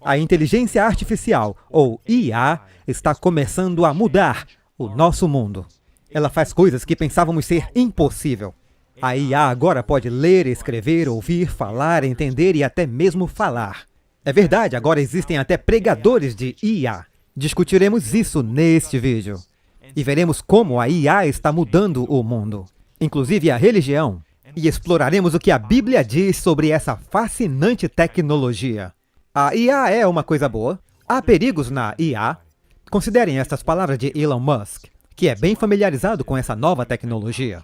A inteligência artificial, ou IA, está começando a mudar o nosso mundo. Ela faz coisas que pensávamos ser impossível. A IA agora pode ler, escrever, ouvir, falar, entender e até mesmo falar. É verdade, agora existem até pregadores de IA. Discutiremos isso neste vídeo. E veremos como a IA está mudando o mundo, inclusive a religião. E exploraremos o que a Bíblia diz sobre essa fascinante tecnologia. A IA é uma coisa boa. Há perigos na IA. Considerem estas palavras de Elon Musk, que é bem familiarizado com essa nova tecnologia.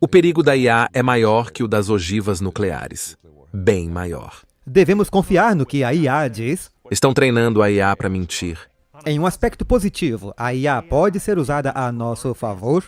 O perigo da IA é maior que o das ogivas nucleares. Bem maior. Devemos confiar no que a IA diz. Estão treinando a IA para mentir. Em um aspecto positivo, a IA pode ser usada a nosso favor.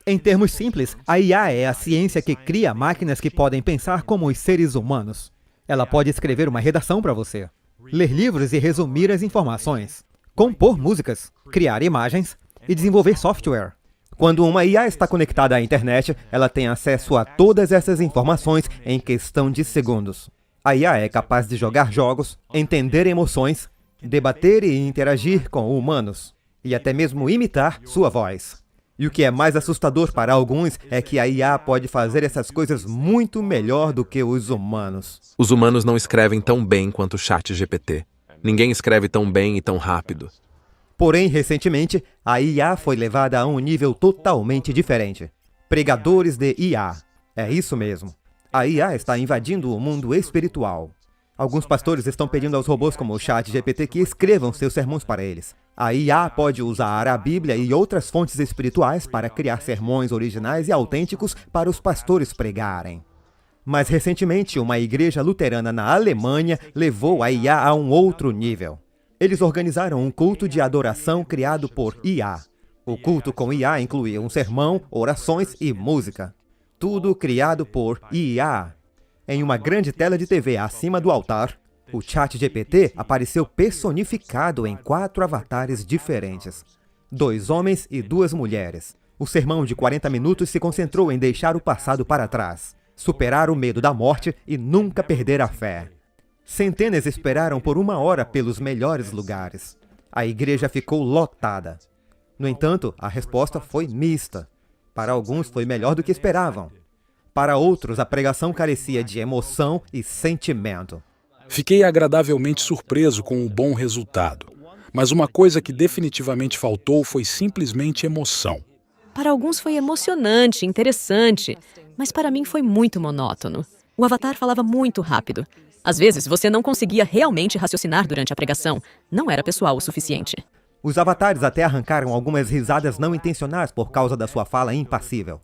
Em termos simples, a IA é a ciência que cria máquinas que podem pensar como os seres humanos. Ela pode escrever uma redação para você, ler livros e resumir as informações, compor músicas, criar imagens e desenvolver software. Quando uma IA está conectada à internet, ela tem acesso a todas essas informações em questão de segundos. A IA é capaz de jogar jogos, entender emoções, debater e interagir com humanos, e até mesmo imitar sua voz. E o que é mais assustador para alguns é que a IA pode fazer essas coisas muito melhor do que os humanos. Os humanos não escrevem tão bem quanto o ChatGPT. Ninguém escreve tão bem e tão rápido. Porém, recentemente, a IA foi levada a um nível totalmente diferente. Pregadores de IA. É isso mesmo. A IA está invadindo o mundo espiritual. Alguns pastores estão pedindo aos robôs como o ChatGPT que escrevam seus sermões para eles. A IA pode usar a Bíblia e outras fontes espirituais para criar sermões originais e autênticos para os pastores pregarem. Mas recentemente, uma igreja luterana na Alemanha levou a IA a um outro nível. Eles organizaram um culto de adoração criado por IA. O culto com IA incluía um sermão, orações e música. Tudo criado por IA. Em uma grande tela de TV acima do altar, o ChatGPT apareceu personificado em 4 avatares diferentes. 2 homens e 2 mulheres. O sermão de 40 minutos se concentrou em deixar o passado para trás, superar o medo da morte e nunca perder a fé. Centenas esperaram por 1 hora pelos melhores lugares. A igreja ficou lotada. No entanto, a resposta foi mista. Para alguns foi melhor do que esperavam. Para outros, a pregação carecia de emoção e sentimento. Fiquei agradavelmente surpreso com o bom resultado. Mas uma coisa que definitivamente faltou foi simplesmente emoção. Para alguns foi emocionante, interessante, mas para mim foi muito monótono. O avatar falava muito rápido. Às vezes, você não conseguia realmente raciocinar durante a pregação. Não era pessoal o suficiente. Os avatares até arrancaram algumas risadas não intencionais por causa da sua fala impassível.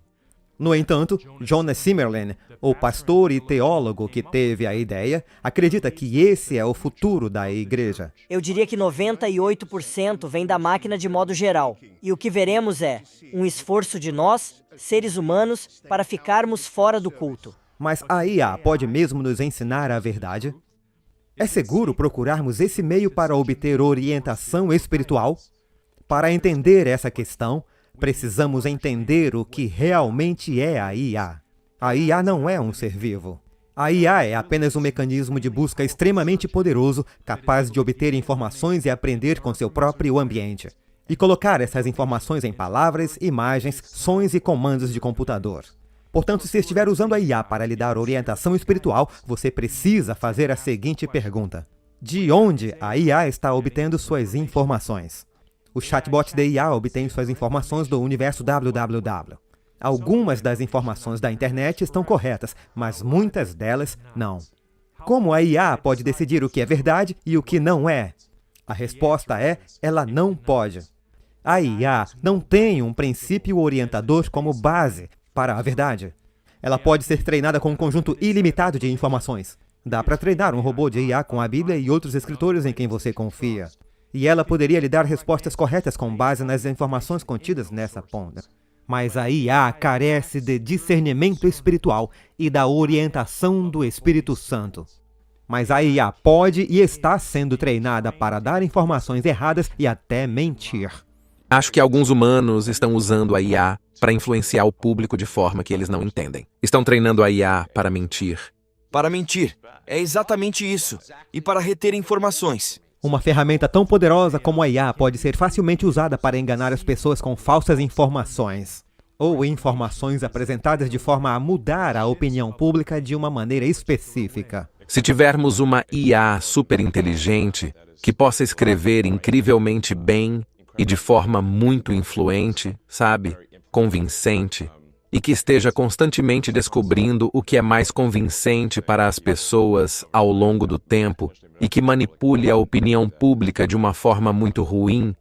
No entanto, Jonas Zimmerman, o pastor e teólogo que teve a ideia, acredita que esse é o futuro da igreja. Eu diria que 98% vem da máquina de modo geral. E o que veremos é um esforço de nós, seres humanos, para ficarmos fora do culto. Mas a IA pode mesmo nos ensinar a verdade? É seguro procurarmos esse meio para obter orientação espiritual? Para entender essa questão, precisamos entender o que realmente é a IA. A IA não é um ser vivo. A IA é apenas um mecanismo de busca extremamente poderoso, capaz de obter informações e aprender com seu próprio ambiente, e colocar essas informações em palavras, imagens, sons e comandos de computador. Portanto, se estiver usando a IA para lhe dar orientação espiritual, você precisa fazer a seguinte pergunta: de onde a IA está obtendo suas informações? O chatbot da IA obtém suas informações do universo www. Algumas das informações da internet estão corretas, mas muitas delas não. Como a IA pode decidir o que é verdade e o que não é? A resposta é: ela não pode. A IA não tem um princípio orientador como base para a verdade. Ela pode ser treinada com um conjunto ilimitado de informações. Dá para treinar um robô de IA com a Bíblia e outros escritores em quem você confia. E ela poderia lhe dar respostas corretas com base nas informações contidas nessa ponta. Mas a IA carece de discernimento espiritual e da orientação do Espírito Santo. Mas a IA pode e está sendo treinada para dar informações erradas e até mentir. Acho que alguns humanos estão usando a IA para influenciar o público de forma que eles não entendem. Estão treinando a IA para mentir. para mentir. É exatamente isso. E para reter informações. Uma ferramenta tão poderosa como a IA pode ser facilmente usada para enganar as pessoas com falsas informações, ou informações apresentadas de forma a mudar a opinião pública de uma maneira específica. Se tivermos uma IA superinteligente que possa escrever incrivelmente bem e de forma muito influente, sabe, convincente, e que esteja constantemente descobrindo o que é mais convincente para as pessoas ao longo do tempo e que manipule a opinião pública de uma forma muito ruim,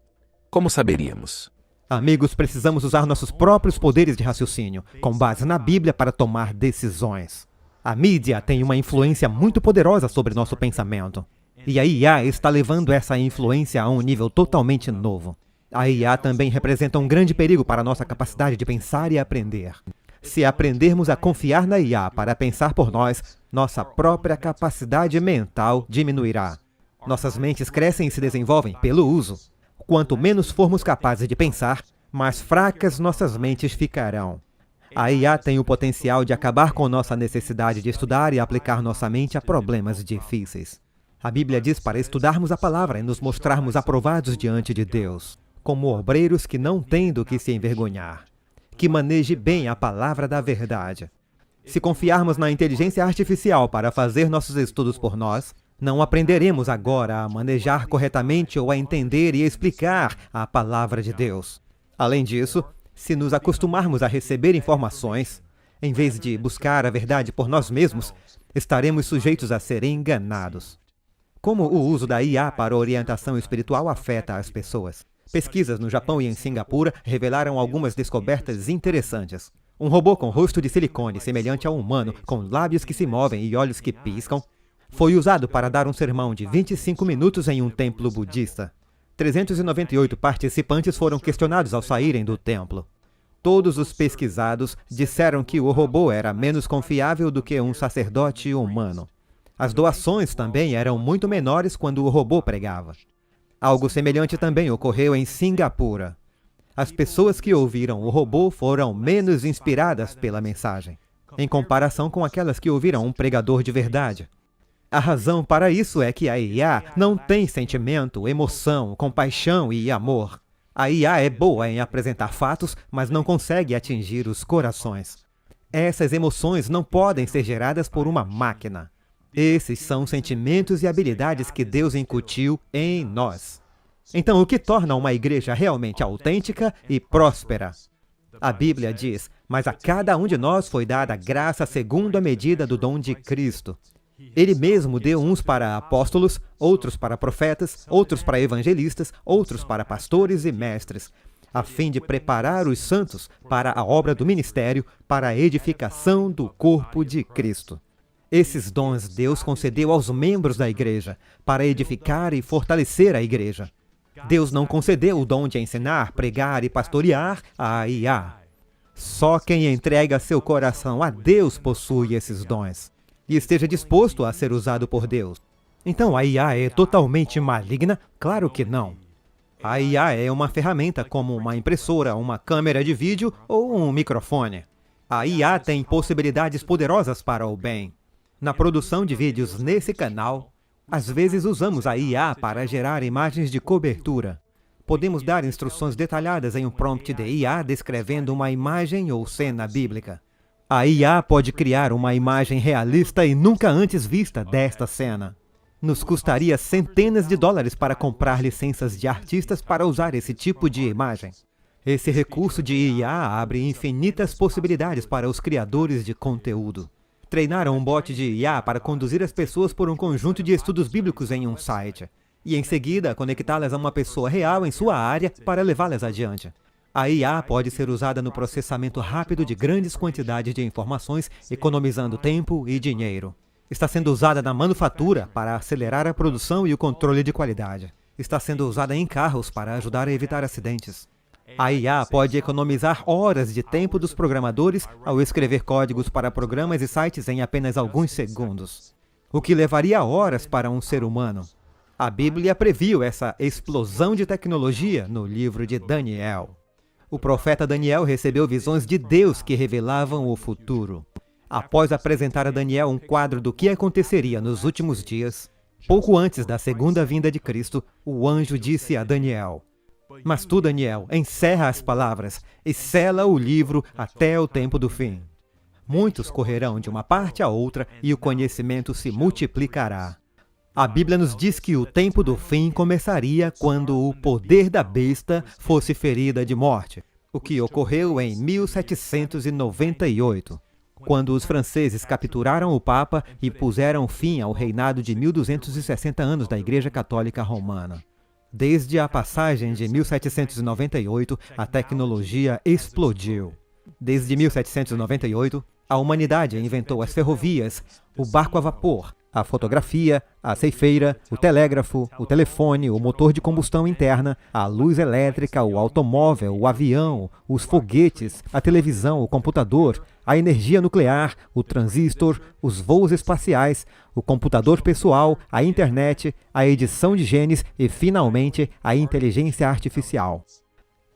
como saberíamos? Amigos, precisamos usar nossos próprios poderes de raciocínio, com base na Bíblia, para tomar decisões. A mídia tem uma influência muito poderosa sobre nosso pensamento. E a IA está levando essa influência a um nível totalmente novo. A IA também representa um grande perigo para a nossa capacidade de pensar e aprender. Se aprendermos a confiar na IA para pensar por nós, nossa própria capacidade mental diminuirá. Nossas mentes crescem e se desenvolvem pelo uso. Quanto menos formos capazes de pensar, mais fracas nossas mentes ficarão. A IA tem o potencial de acabar com nossa necessidade de estudar e aplicar nossa mente a problemas difíceis. A Bíblia diz para estudarmos a palavra e nos mostrarmos aprovados diante de Deus, como obreiros que não têm do que se envergonhar, que maneje bem a palavra da verdade. Se confiarmos na inteligência artificial para fazer nossos estudos por nós, não aprenderemos agora a manejar corretamente ou a entender e explicar a palavra de Deus. Além disso, se nos acostumarmos a receber informações, em vez de buscar a verdade por nós mesmos, estaremos sujeitos a serem enganados. Como o uso da IA para orientação espiritual afeta as pessoas? Pesquisas no Japão e em Singapura revelaram algumas descobertas interessantes. Um robô com rosto de silicone semelhante ao humano, com lábios que se movem e olhos que piscam, foi usado para dar um sermão de 25 minutos em um templo budista. 398 participantes foram questionados ao saírem do templo. Todos os pesquisados disseram que o robô era menos confiável do que um sacerdote humano. As doações também eram muito menores quando o robô pregava. Algo semelhante também ocorreu em Singapura. As pessoas que ouviram o robô foram menos inspiradas pela mensagem, em comparação com aquelas que ouviram um pregador de verdade. A razão para isso é que a IA não tem sentimento, emoção, compaixão e amor. A IA é boa em apresentar fatos, mas não consegue atingir os corações. Essas emoções não podem ser geradas por uma máquina. Esses são sentimentos e habilidades que Deus incutiu em nós. Então, o que torna uma igreja realmente autêntica e próspera? A Bíblia diz: mas a cada um de nós foi dada graça segundo a medida do dom de Cristo. Ele mesmo deu uns para apóstolos, outros para profetas, outros para evangelistas, outros para pastores e mestres, a fim de preparar os santos para a obra do ministério, para a edificação do corpo de Cristo. Esses dons Deus concedeu aos membros da igreja, para edificar e fortalecer a igreja. Deus não concedeu o dom de ensinar, pregar e pastorear a IA. Só quem entrega seu coração a Deus possui esses dons e esteja disposto a ser usado por Deus. Então, a IA é totalmente maligna? Claro que não. A IA é uma ferramenta como uma impressora, uma câmera de vídeo ou um microfone. A IA tem possibilidades poderosas para o bem. Na produção de vídeos nesse canal, às vezes usamos a IA para gerar imagens de cobertura. Podemos dar instruções detalhadas em um prompt de IA descrevendo uma imagem ou cena bíblica. A IA pode criar uma imagem realista e nunca antes vista desta cena. Nos custaria centenas de dólares para comprar licenças de artistas para usar esse tipo de imagem. Esse recurso de IA abre infinitas possibilidades para os criadores de conteúdo. Treinaram um bot de IA para conduzir as pessoas por um conjunto de estudos bíblicos em um site, e em seguida conectá-las a uma pessoa real em sua área para levá-las adiante. A IA pode ser usada no processamento rápido de grandes quantidades de informações, economizando tempo e dinheiro. Está sendo usada na manufatura para acelerar a produção e o controle de qualidade. Está sendo usada em carros para ajudar a evitar acidentes. A IA pode economizar horas de tempo dos programadores ao escrever códigos para programas e sites em apenas alguns segundos, o que levaria horas para um ser humano. A Bíblia previu essa explosão de tecnologia no livro de Daniel. O profeta Daniel recebeu visões de Deus que revelavam o futuro. Após apresentar a Daniel um quadro do que aconteceria nos últimos dias, pouco antes da segunda vinda de Cristo, o anjo disse a Daniel: "Mas tu, Daniel, encerra as palavras e sela o livro até o tempo do fim. Muitos correrão de uma parte a outra e o conhecimento se multiplicará." A Bíblia nos diz que o tempo do fim começaria quando o poder da besta fosse ferida de morte, o que ocorreu em 1798, quando os franceses capturaram o Papa e puseram fim ao reinado de 1260 anos da Igreja Católica Romana. Desde a passagem de 1798, a tecnologia explodiu. Desde 1798, a humanidade inventou as ferrovias, o barco a vapor, a fotografia, a ceifeira, o telégrafo, o telefone, o motor de combustão interna, a luz elétrica, o automóvel, o avião, os foguetes, a televisão, o computador, a energia nuclear, o transistor, os voos espaciais, o computador pessoal, a internet, a edição de genes e, finalmente, a inteligência artificial.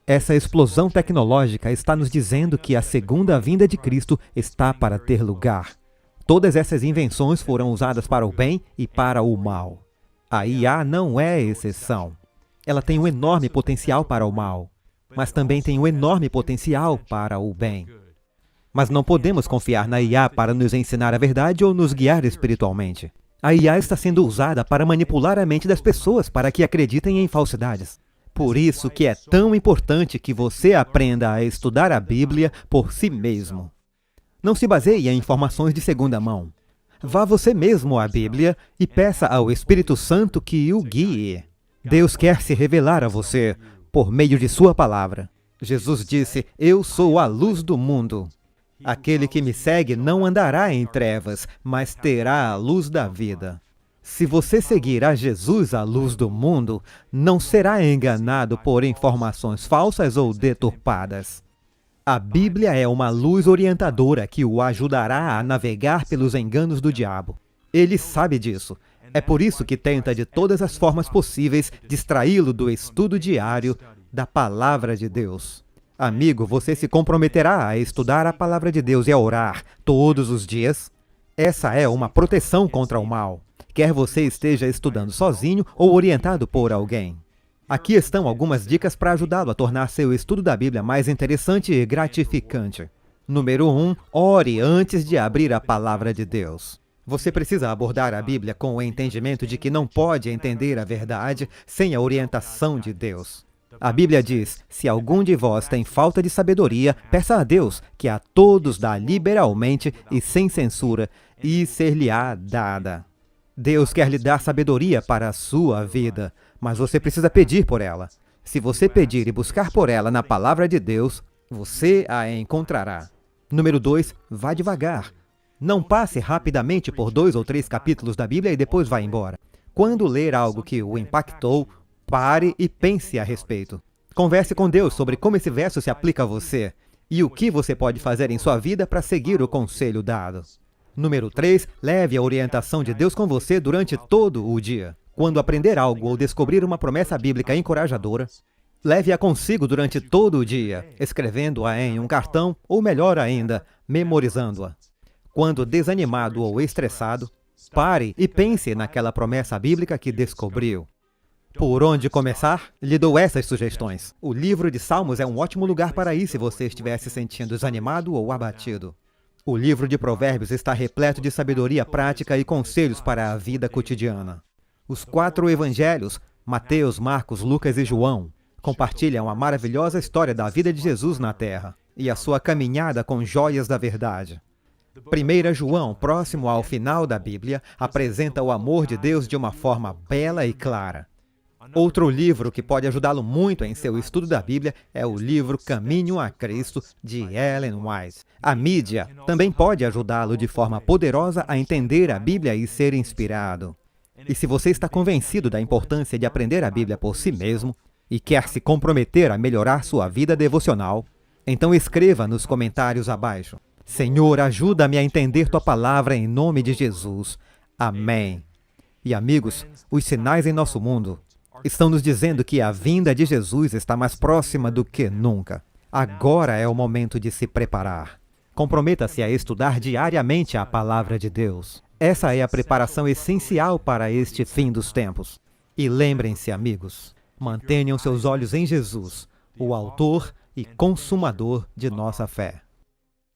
Essa explosão tecnológica está nos dizendo que a segunda vinda de Cristo está para ter lugar. Todas essas invenções foram usadas para o bem e para o mal. A IA não é exceção. Ela tem um enorme potencial para o mal, mas também tem um enorme potencial para o bem. Mas não podemos confiar na IA para nos ensinar a verdade ou nos guiar espiritualmente. A IA está sendo usada para manipular a mente das pessoas para que acreditem em falsidades. Por isso que é tão importante que você aprenda a estudar a Bíblia por si mesmo. Não se baseie em informações de segunda mão. Vá você mesmo à Bíblia e peça ao Espírito Santo que o guie. Deus quer se revelar a você por meio de sua palavra. Jesus disse: "Eu sou a luz do mundo. Aquele que me segue não andará em trevas, mas terá a luz da vida." Se você seguir a Jesus, a luz do mundo, não será enganado por informações falsas ou deturpadas. A Bíblia é uma luz orientadora que o ajudará a navegar pelos enganos do diabo. Ele sabe disso. É por isso que tenta de todas as formas possíveis distraí-lo do estudo diário da Palavra de Deus. Amigo, você se comprometerá a estudar a Palavra de Deus e a orar todos os dias? Essa é uma proteção contra o mal, quer você esteja estudando sozinho ou orientado por alguém. Aqui estão algumas dicas para ajudá-lo a tornar seu estudo da Bíblia mais interessante e gratificante. Número 1. Ore antes de abrir a Palavra de Deus. Você precisa abordar a Bíblia com o entendimento de que não pode entender a verdade sem a orientação de Deus. A Bíblia diz: "Se algum de vós tem falta de sabedoria, peça a Deus, que a todos dá liberalmente e sem censura, e ser-lhe-á dada." Deus quer lhe dar sabedoria para a sua vida, mas você precisa pedir por ela. Se você pedir e buscar por ela na Palavra de Deus, você a encontrará. Número 2, vá devagar. Não passe rapidamente por 2 ou 3 capítulos da Bíblia e depois vá embora. Quando ler algo que o impactou, pare e pense a respeito. Converse com Deus sobre como esse verso se aplica a você e o que você pode fazer em sua vida para seguir o conselho dado. Número 3, leve a orientação de Deus com você durante todo o dia. Quando aprender algo ou descobrir uma promessa bíblica encorajadora, leve-a consigo durante todo o dia, escrevendo-a em um cartão ou, melhor ainda, memorizando-a. Quando desanimado ou estressado, pare e pense naquela promessa bíblica que descobriu. Por onde começar? Lhe dou essas sugestões. O livro de Salmos é um ótimo lugar para ir se você estiver se sentindo desanimado ou abatido. O livro de Provérbios está repleto de sabedoria prática e conselhos para a vida cotidiana. Os 4 evangelhos, Mateus, Marcos, Lucas e João, compartilham a maravilhosa história da vida de Jesus na Terra e a sua caminhada com joias da verdade. 1 João, próximo ao final da Bíblia, apresenta o amor de Deus de uma forma bela e clara. Outro livro que pode ajudá-lo muito em seu estudo da Bíblia é o livro Caminho a Cristo, de Ellen White. A mídia também pode ajudá-lo de forma poderosa a entender a Bíblia e ser inspirado. E se você está convencido da importância de aprender a Bíblia por si mesmo e quer se comprometer a melhorar sua vida devocional, então escreva nos comentários abaixo: "Senhor, ajuda-me a entender tua palavra em nome de Jesus. Amém." E amigos, os sinais em nosso mundo estão nos dizendo que a vinda de Jesus está mais próxima do que nunca. Agora é o momento de se preparar. Comprometa-se a estudar diariamente a Palavra de Deus. Essa é a preparação essencial para este fim dos tempos. E lembrem-se, amigos, mantenham seus olhos em Jesus, o autor e consumador de nossa fé.